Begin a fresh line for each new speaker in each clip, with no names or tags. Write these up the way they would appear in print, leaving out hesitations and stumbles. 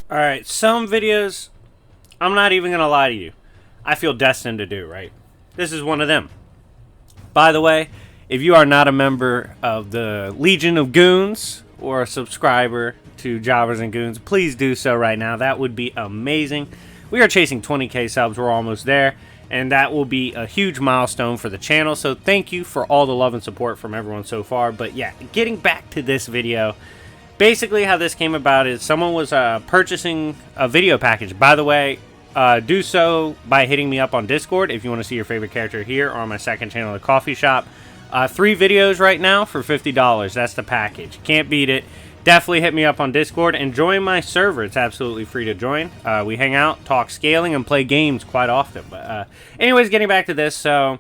Alright, some videos, I'm not even going to lie to you, I feel destined to do, right? This is one of them. By the way, if you are not a member of the Legion of Goons or a subscriber to Jobbers and Goons, please do so right now. That would be amazing. We are chasing 20k subs. We're almost there, and that will be a huge milestone for the channel. So thank you for all the love and support from everyone so far. But yeah, getting back to this video, basically how this came about is someone was purchasing a video package. By the way, do so by hitting me up on Discord if you want to see your favorite character here or on my second channel, The Coffee Shop. 3 videos right now for $50. That's the package. Can't beat it. Definitely hit me up on Discord and join my server. It's absolutely free to join. We hang out, talk scaling, and play games quite often. But anyways, getting back to this, so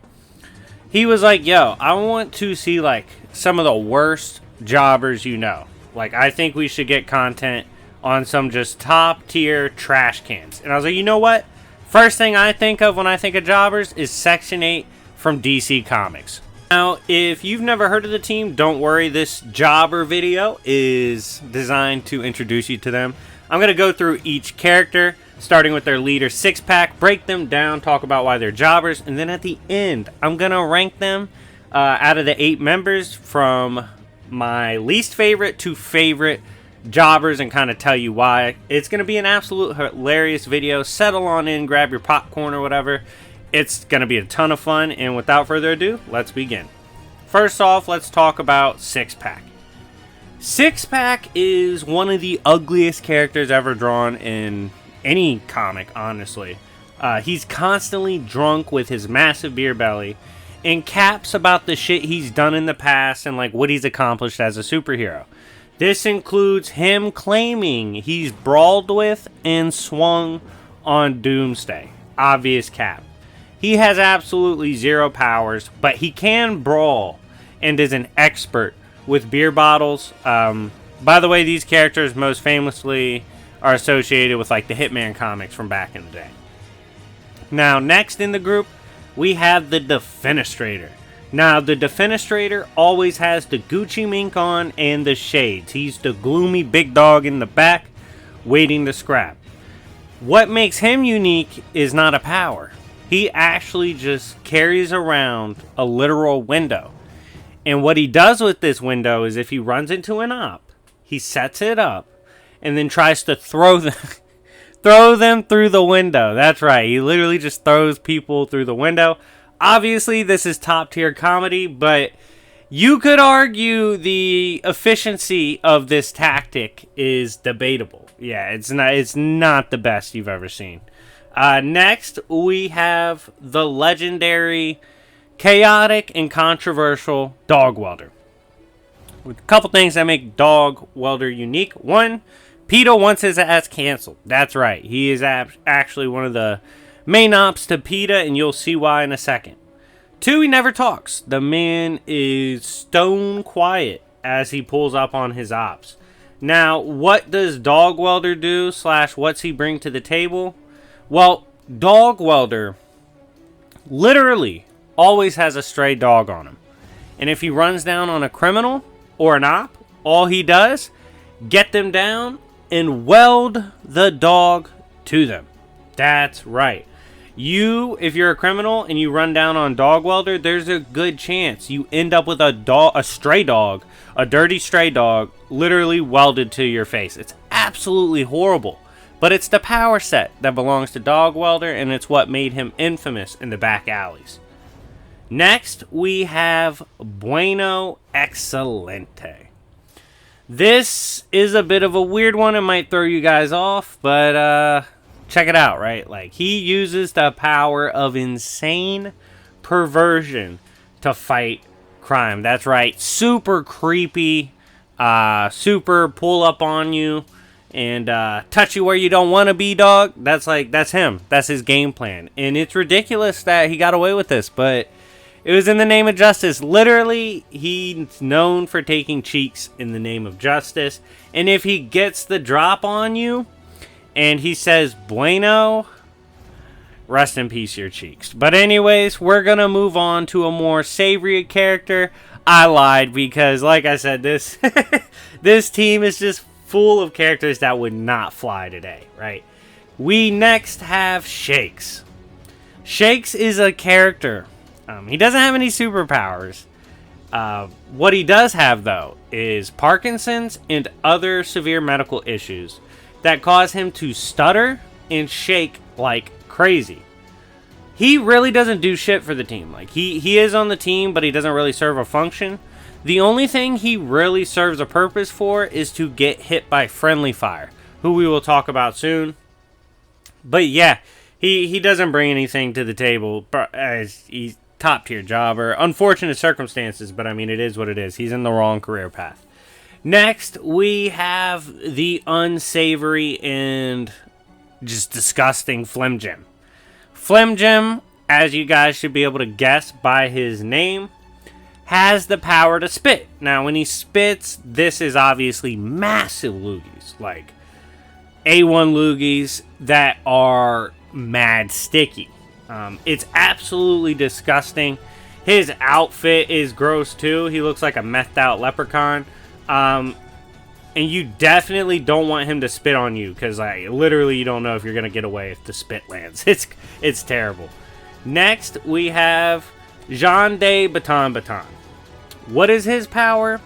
he was like, yo, I want to see like some of the worst jobbers you know. Like, I think we should get content on some just top tier trash cans. And I was like, you know what? First thing I think of when I think of jobbers is Section 8 from DC Comics. Now, if you've never heard of the team, don't worry. This jobber video is designed to introduce you to them. I'm going to go through each character, starting with their leader, Six-Pack, break them down, talk about why they're jobbers, and then at the end, I'm going to rank them out of the 8 members from my least favorite to favorite jobbers and kind of tell you why. It's going to be an absolute hilarious video. Settle on in, grab your popcorn or whatever. It's going to be a ton of fun, and without further ado, let's begin. First off, let's talk about Six-Pack. Six-Pack is one of the ugliest characters ever drawn in any comic, honestly. He's constantly drunk with his massive beer belly and caps about the shit he's done in the past and like what he's accomplished as a superhero. This includes him claiming he's brawled with and swung on Doomsday. Obvious cap. He has absolutely zero powers, but he can brawl and is an expert with beer bottles. By the way, these characters most famously are associated with like the Hitman comics from back in the day. Now, next in the group, we have the Defenestrator. Now, the Defenestrator always has the Gucci mink on and the shades. He's the gloomy big dog in the back, waiting to scrap. What makes him unique is not a power. He actually just carries around a literal window. And what he does with this window is if he runs into an op, he sets it up and then tries to throw them through the window. That's right. He literally just throws people through the window. Obviously, this is top tier comedy, but you could argue the efficiency of this tactic is debatable. Yeah, it's not the best you've ever seen. Next, we have the legendary, chaotic, and controversial Dog Welder. With a couple things that make Dog Welder unique. One, PETA wants his ass canceled. That's right. He is actually one of the main ops to PETA, and you'll see why in a second. 2, he never talks. The man is stone quiet as he pulls up on his ops. Now, what does Dog Welder do / what's he bring to the table? Well, Dog Welder literally always has a stray dog on him. And if he runs down on a criminal or an op, all he does, get them down and weld the dog to them. That's right. If you're a criminal and you run down on Dog Welder, there's a good chance you end up with a stray dog, a dirty stray dog, literally welded to your face. It's absolutely horrible. But it's the power set that belongs to Dog Welder, and it's what made him infamous in the back alleys. Next, we have Bueno Excelente. This is a bit of a weird one. It might throw you guys off, but check it out, right? Like, he uses the power of insane perversion to fight crime. That's right. Super creepy, super pull up on you. And touch you where you don't want to be, dog. That's him. That's his game plan. And it's ridiculous that he got away with this, but it was in the name of justice. Literally, he's known for taking cheeks in the name of justice. And if he gets the drop on you and he says bueno, Rest in peace, your cheeks. But anyways, we're going to move on to a more savory character. I lied because, like I said, this this team is just full of characters that would not fly today, right? We next have Shakes. Shakes is a character. He doesn't have any superpowers. What he does have, though, is Parkinson's and other severe medical issues that cause him to stutter and shake like crazy. He really doesn't do shit for the team. Like, he is on the team, but he doesn't really serve a function. The only thing he really serves a purpose for is to get hit by friendly fire, who we will talk about soon. But yeah, he doesn't bring anything to the table. He's top tier jobber. Unfortunate circumstances, but I mean, it is what it is. He's in the wrong career path. Next, we have the unsavory and just disgusting Phlegm Jim. Phlegm Jim, as you guys should be able to guess by his name, has the power to spit. Now, when he spits, this is obviously massive loogies, like A1 loogies that are mad sticky. It's absolutely disgusting. His outfit is gross too. He looks like a methed out leprechaun. And you definitely don't want him to spit on you, because literally you don't know if you're going to get away if the spit lands. It's terrible. Next, we have Jean de Baton Baton. What is his power?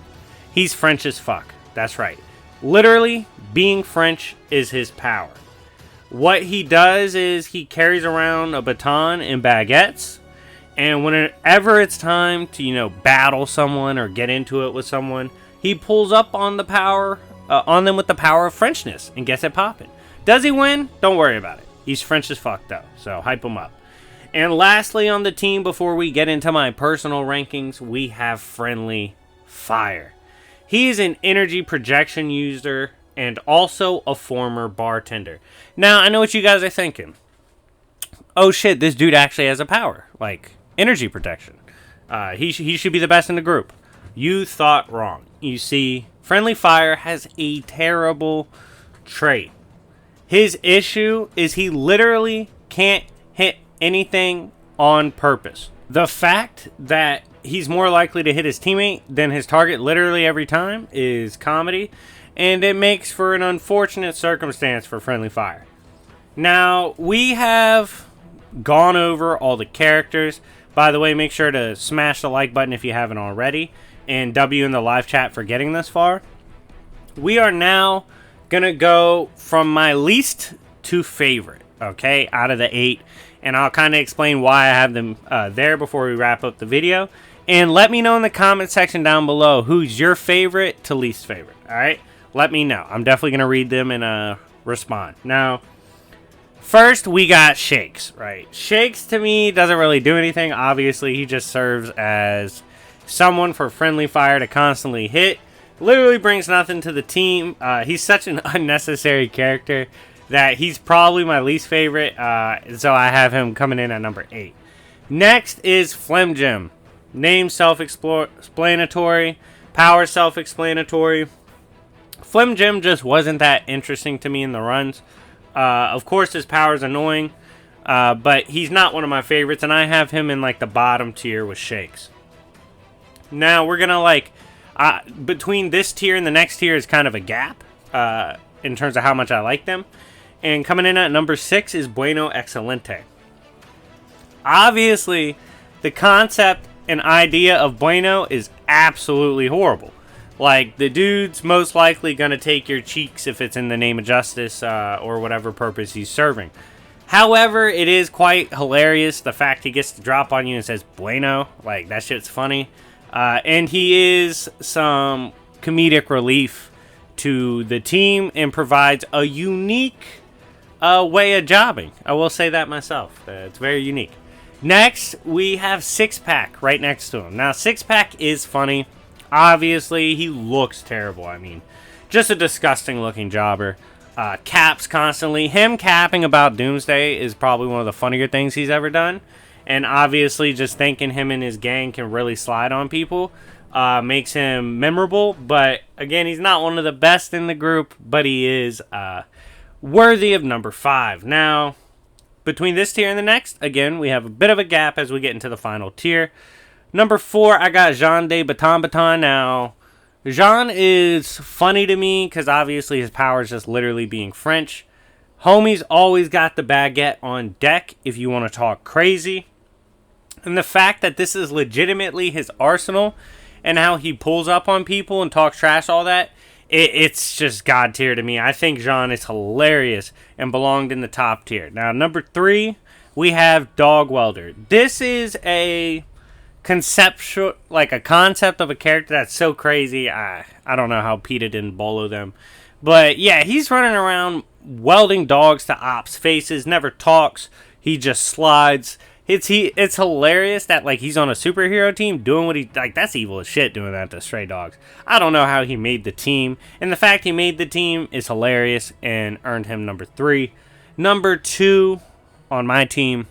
He's French as fuck. That's right. Literally, being French is his power. What he does is he carries around a baton and baguettes, and whenever it's time to, battle someone or get into it with someone, he pulls up on on them with the power of Frenchness and gets it popping. Does he win? Don't worry about it. He's French as fuck, though, so hype him up. And lastly on the team, before we get into my personal rankings, we have Friendly Fire. He's an energy projection user and also a former bartender. Now, I know what you guys are thinking. Oh shit, this dude actually has a power, like energy protection. He should be the best in the group. You thought wrong. You see, Friendly Fire has a terrible trait. His issue is he literally can't hit anything on purpose. The fact that he's more likely to hit his teammate than his target literally every time is comedy, and it makes for an unfortunate circumstance for Friendly Fire. Now, we have gone over all the characters. By the way, make sure to smash the like button if you haven't already, and W in the live chat for getting this far. We are now going to go from my least to favorite, okay, out of the 8. And I'll kind of explain why I have them there before we wrap up the video. And let me know in the comment section down below who's your favorite to least favorite, all right? Let me know. I'm definitely going to read them and respond. Now, first we got Shakes, right? Shakes to me doesn't really do anything. Obviously, he just serves as someone for Friendly Fire to constantly hit. Literally brings nothing to the team. He's such an unnecessary character that he's probably my least favorite, so I have him coming in at number 8. Next is Phlegm Jim. Name self-explanatory, power self-explanatory. Phlegm Jim just wasn't that interesting to me in the runs. Of course, his power is annoying, but he's not one of my favorites, and I have him in the bottom tier with Shakes. Now, we're going to between this tier and the next tier is kind of a gap in terms of how much I like them. And coming in at number 6 is Bueno Excelente. Obviously, the concept and idea of Bueno is absolutely horrible. Like, the dude's most likely going to take your cheeks if it's in the name of justice or whatever purpose he's serving. However, it is quite hilarious, the fact he gets to drop on you and says Bueno. Like, that shit's funny. And he is some comedic relief to the team and provides a unique way of jobbing. I will say that myself. It's very unique. Next, we have Six Pack right next to him. Now, Six Pack is funny. Obviously, he looks terrible. I mean, just a disgusting looking jobber. Caps constantly. Him capping about Doomsday is probably one of the funnier things he's ever done. And obviously, just thinking him and his gang can really slide on people makes him memorable. But again, he's not one of the best in the group, but he is worthy of number 5. Now, between this tier and the next, again, we have a bit of a gap as we get into the final tier. Number 4, I got Jean de Baton. Now, Jean is funny to me because obviously his power is just literally being French. Homie's always got the baguette on deck if you want to talk crazy. And the fact that this is legitimately his arsenal and how he pulls up on people and talks trash, all that, it's just god tier to me. I think Jean is hilarious and belonged in the top tier. Now, number 3, we have Dog Welder. This is a conceptual, like a concept of a character that's so crazy. I don't know how PETA didn't bolo them. But yeah, he's running around welding dogs to ops' faces, never talks, he just slides. It's hilarious that like he's on a superhero team doing what he like. That's evil as shit doing that to stray dogs. I don't know how he made the team, and the fact he made the team is hilarious and earned him number 3. Number 2 on my team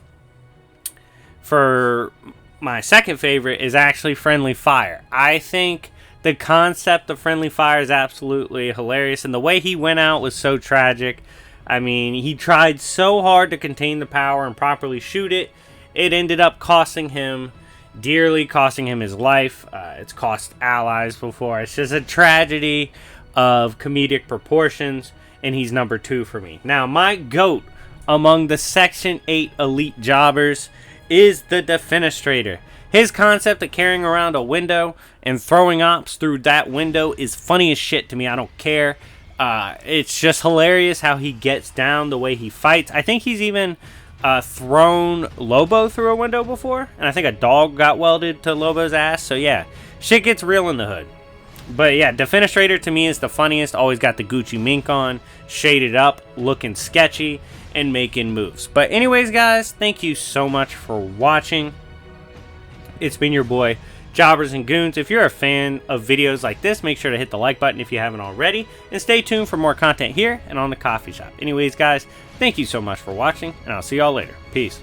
for my second favorite is actually Friendly Fire. I think the concept of Friendly Fire is absolutely hilarious, and the way he went out was so tragic. I mean, he tried so hard to contain the power and properly shoot it. It ended up costing him dearly, costing him his life. It's cost allies before. It's just a tragedy of comedic proportions, and he's number 2 for me. Now, my GOAT among the Section 8 elite jobbers is the Defenestrator. His concept of carrying around a window and throwing ops through that window is funny as shit to me. I don't care. It's just hilarious how he gets down, the way he fights. I think he's even thrown Lobo through a window before, and I think a dog got welded to Lobo's ass. So yeah, shit gets real in the hood. But yeah, Defenestrator to me is the funniest. Always got the Gucci mink on, shaded up, looking sketchy, and making moves. But anyways, guys, thank you so much for watching. It's been your boy, Jobbers and Goons. If you're a fan of videos like this, make sure to hit the like button if you haven't already, and stay tuned for more content here and on the coffee shop. Anyways, guys, thank you so much for watching, and I'll see y'all later. Peace.